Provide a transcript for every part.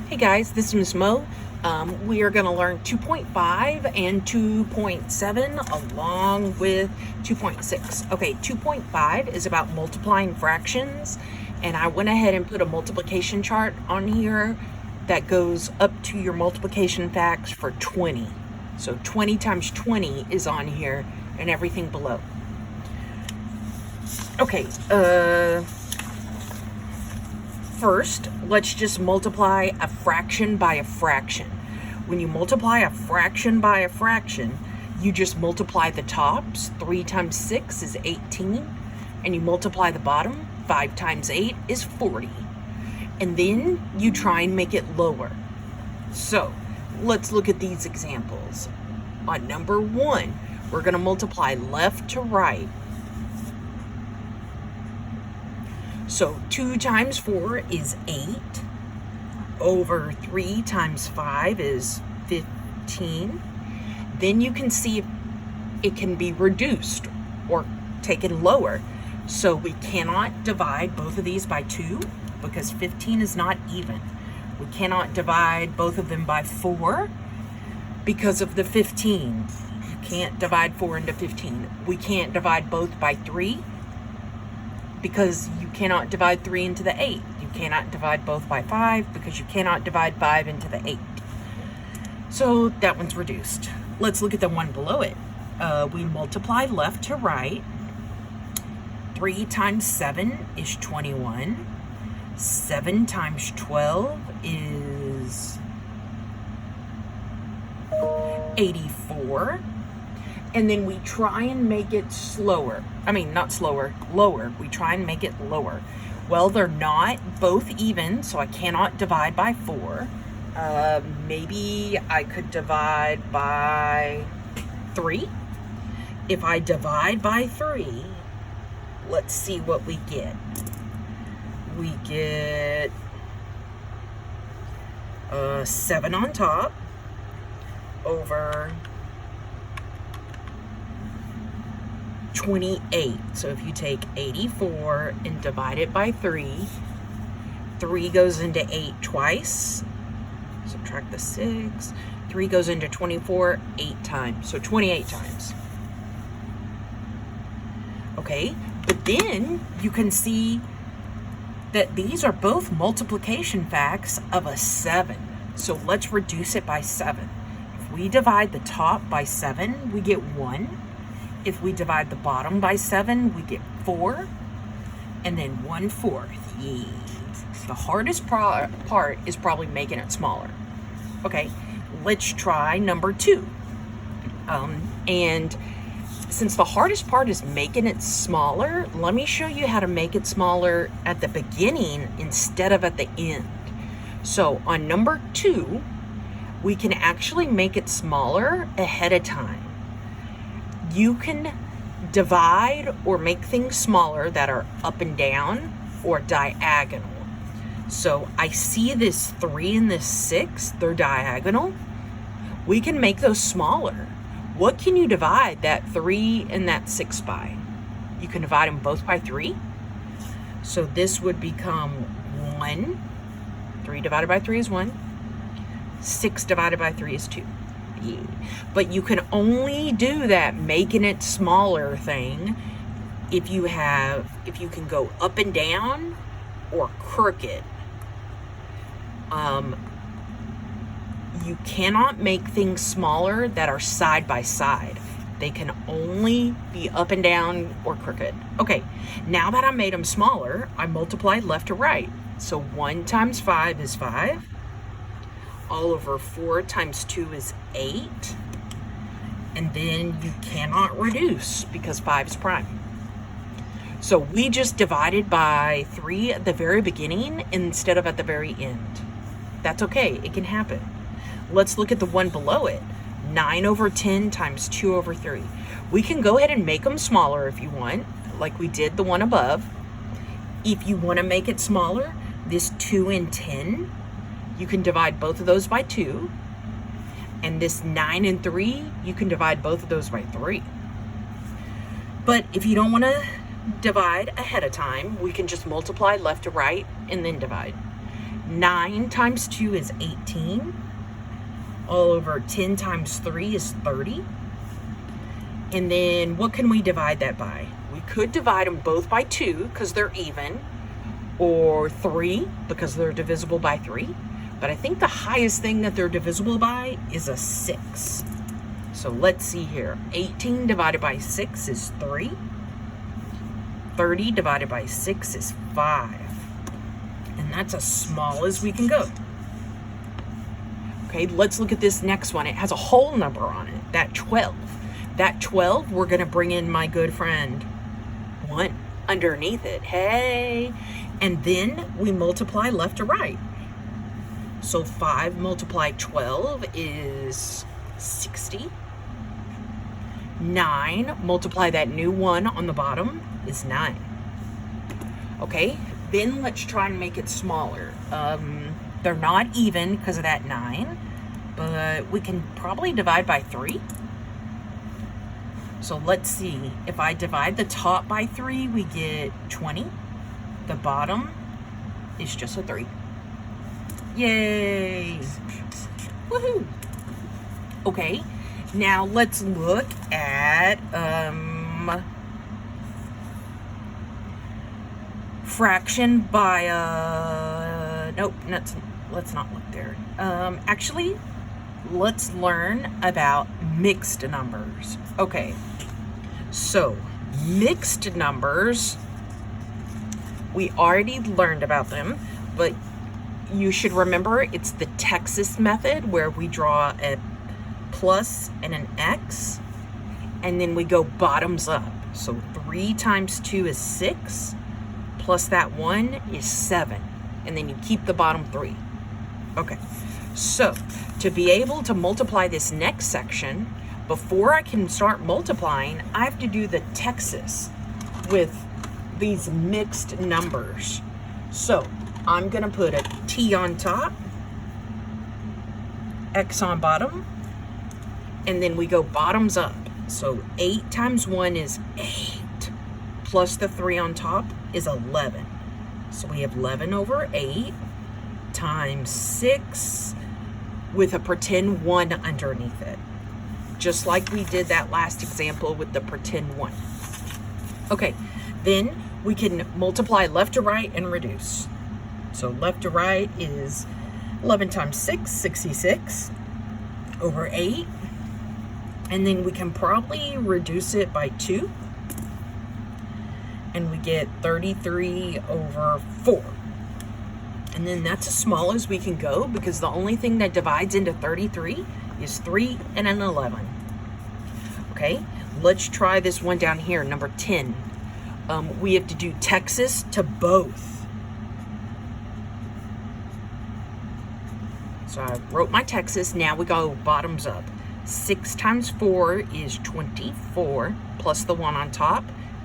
Hey guys, this is Ms. Mo. We are going to learn 2.5 and 2.7 along with 2.6. Okay, 2.5 is about multiplying fractions, and I went ahead and put a multiplication chart on here that goes up to your multiplication facts for 20. So 20 times 20 is on here and everything below. Okay, first, let's just multiply a fraction by a fraction. When you multiply a fraction by a fraction, you just multiply the tops. 3 times 6 is 18. And you multiply the bottom. 5 times 8 is 40. And then you try and make it lower. So, let's look at these examples. On number 1, we're going to multiply left to right. So 2 times 4 is 8, over 3 times 5 is 15. Then you can see it can be reduced or taken lower. So we cannot divide both of these by 2 because 15 is not even. We cannot divide both of them by 4 because of the 15. You can't divide 4 into 15. We can't divide both by 3. Because you cannot divide 3 into the 8. You cannot divide both by 5 because you cannot divide 5 into the 8. So that one's reduced. Let's look at the one below it. We multiply left to right. 3 times 7 is 21. 7 times 12 is 84. And then we try and make it slower. I mean, not slower, lower. We try and make it lower. Well, they're not both even, so I cannot divide by 4. Maybe I could divide by 3. If I divide by 3, let's see what we get. We get 7 on top over 28. So if you take 84 and divide it by 3, 3 goes into 8 twice. Subtract the 6. 3 goes into 24 8 times. So 28 times. Okay, but then you can see that these are both multiplication facts of a 7. So let's reduce it by 7. If we divide the top by 7, we get 1. If we divide the bottom by 7, we get 4, and then 1/4. Yeah. The hardest part is probably making it smaller. Okay, let's try number 2. And since the hardest part is making it smaller, let me show you how to make it smaller at the beginning instead of at the end. So on number 2, we can actually make it smaller ahead of time. You can divide or make things smaller that are up and down or diagonal. So I see this 3 and this 6, they're diagonal. We can make those smaller. What can you divide that 3 and that 6 by? You can divide them both by 3. So this would become 1. 3 divided by 3 is 1. 6 divided by 3 is 2. Yeah. But you can only do that making it smaller thing if you can go up and down or crooked. You cannot make things smaller that are side by side. They can only be up and down or crooked. Okay, now that I made them smaller, I multiplied left to right. So 1 times 5 is 5. All over 4 times 2 is 8. And then you cannot reduce because 5 is prime. So we just divided by 3 at the very beginning instead of at the very end. That's okay, it can happen. Let's look at the one below it. 9 over 10 times 2 over 3. We can go ahead and make them smaller if you want, like we did the one above. If you want to make it smaller, this 2 and 10, you can divide both of those by 2. And this 9 and 3, you can divide both of those by 3. But if you don't want to divide ahead of time, we can just multiply left to right and then divide. 9 times 2 is 18. All over 10 times 3 is 30. And then what can we divide that by? We could divide them both by 2 because they're even, or 3 because they're divisible by 3. But I think the highest thing that they're divisible by is a 6. So let's see here. 18 divided by 6 is 3. 30 divided by 6 is 5. And that's as small as we can go. Okay, let's look at this next one. It has a whole number on it, that 12. That 12, we're going to bring in my good friend 1 underneath it. Hey! And then we multiply left to right. So 5 multiplied 12 is 60. 9 multiply that new 1 on the bottom is 9. Okay, then let's try and make it smaller. They're not even because of that 9, but we can probably divide by 3. So let's see. If I divide the top by 3, we get 20. The bottom is just a 3. Yay! Woohoo! Okay, now let's look at fraction by nope, let's not look there. Actually, let's learn about mixed numbers. Okay, so mixed numbers, we already learned about them, but you should remember it's the Texas method where we draw a plus and an X, and then we go bottoms up. So 3 times 2 is 6, plus that 1 is 7, and then you keep the bottom 3. Okay, so to be able to multiply this next section, before I can start multiplying, I have to do the Texas with these mixed numbers. So I'm gonna put a T on top, X on bottom, and then we go bottoms up. So 8 times 1 is 8, plus the 3 on top is 11. So we have 11 over 8 times 6 with a pretend 1 underneath it. Just like we did that last example with the pretend 1. Okay, then we can multiply left to right and reduce. So left to right is 11 times 6, 66 over 8. And then we can probably reduce it by 2. And we get 33 over 4. And then that's as small as we can go because the only thing that divides into 33 is 3 and an 11. Okay, let's try this one down here, number 10. We have to do Texas to both. So I wrote my Texas, now we go bottoms up. 6 times 4 is 24, plus the 1 on top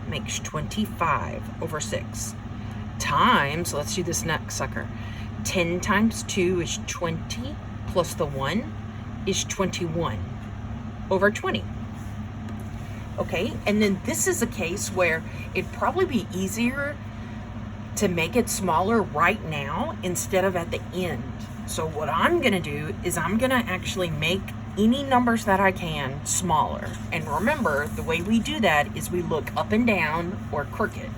makes 25 over 6. Times, let's do this next sucker. 10 times 2 is 20, plus the 1 is 21 over 20. Okay, and then this is a case where it'd probably be easier to make it smaller right now instead of at the end. So what I'm gonna do is I'm gonna actually make any numbers that I can smaller. And remember, the way we do that is we look up and down or crooked.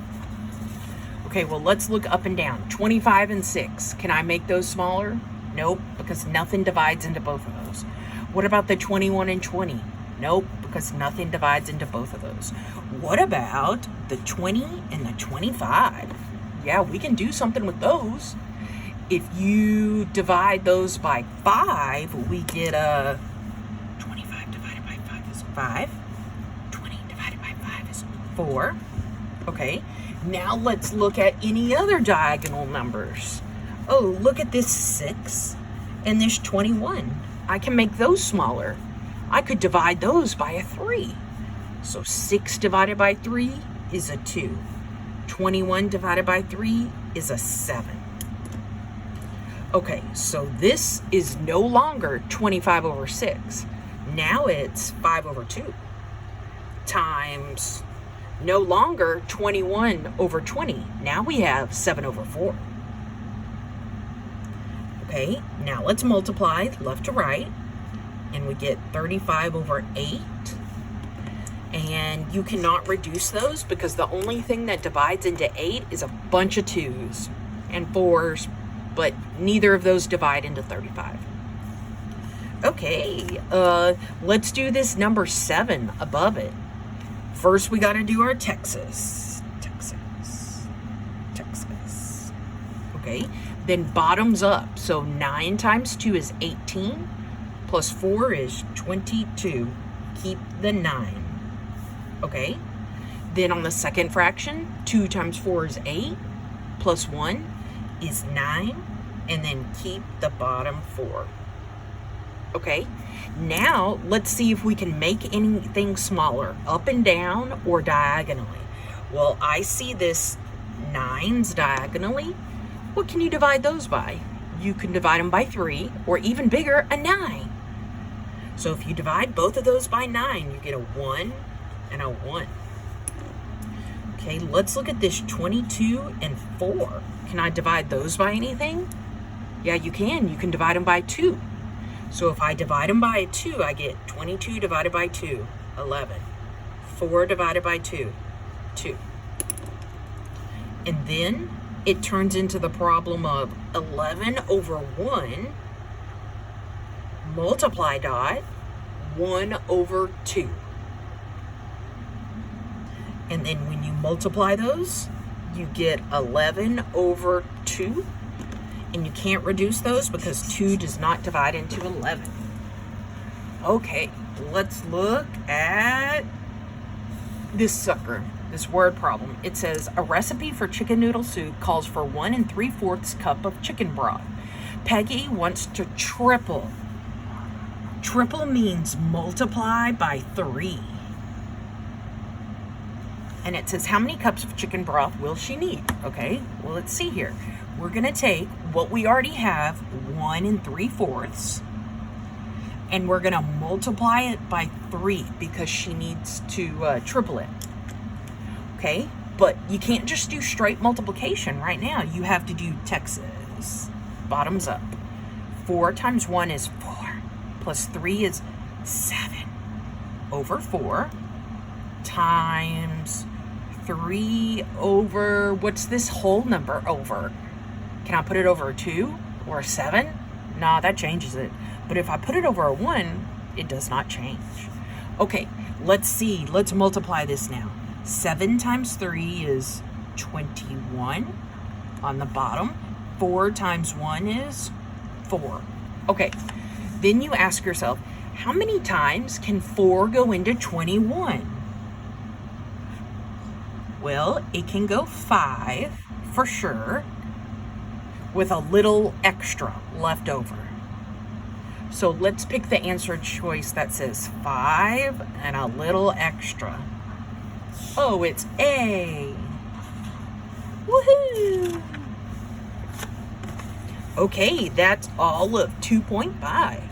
Okay, well, let's look up and down. 25 and 6, can I make those smaller? Nope, because nothing divides into both of those. What about the 21 and 20? Nope, because nothing divides into both of those. What about the 20 and the 25? Yeah, we can do something with those. If you divide those by 5, we get a 25 divided by 5 is 5. 20 divided by 5 is 4. Okay, now let's look at any other diagonal numbers. Oh, look at this 6 and this 21. I can make those smaller. I could divide those by a 3. So 6 divided by 3 is a 2. 21 divided by 3 is a 7. Okay, so this is no longer 25 over 6. Now it's 5 over 2 times no longer 21 over 20. Now we have 7 over 4. Okay, now let's multiply left to right, and we get 35 over 8. And you cannot reduce those because the only thing that divides into 8 is a bunch of 2s and 4s, but neither of those divide into 35. Okay, let's do this number 7 above it. First, we got to do our Texas. Okay, then bottoms up. So 9 times 2 is 18, plus 4 is 22. Keep the 9. Okay, then on the second fraction, 2 times 4 is 8, plus 1 is 9, and then keep the bottom 4. Okay, now let's see if we can make anything smaller, up and down or diagonally. Well, I see this 9s diagonally. What can you divide those by? You can divide them by 3, or even bigger, a 9. So if you divide both of those by 9, you get a 1 and a 1. Okay, let's look at this 22 and 4. Can I divide those by anything? Yeah, you can. You can divide them by 2. So if I divide them by 2, I get 22 divided by 2, 11. 4 divided by 2, 2. And then it turns into the problem of 11 over 1 multiply dot 1 over 2. And then when you multiply those, you get 11 over 2. And you can't reduce those because 2 does not divide into 11. Okay, let's look at this sucker, this word problem. It says, a recipe for chicken noodle soup calls for 1 3/4 cup of chicken broth. Peggy wants to triple. Triple means multiply by 3. And it says, how many cups of chicken broth will she need? Okay, well, let's see here. We're going to take what we already have, 1 3/4, and we're going to multiply it by 3 because she needs to triple it. Okay, but you can't just do straight multiplication right now. You have to do Texas, bottoms up. 4 times 1 is 4, plus 3 is 7 over 4 times 3 over, what's this whole number over? Can I put it over a 2 or a 7? Nah, that changes it. But if I put it over a 1, it does not change. Okay, let's see. Let's multiply this now. 7 times 3 is 21 on the bottom. 4 times 1 is 4. Okay, then you ask yourself, how many times can 4 go into 21? Well, it can go 5 for sure, with a little extra left over. So let's pick the answer choice that says 5 and a little extra. Oh, it's A. Woohoo! Okay, that's all of 2.5.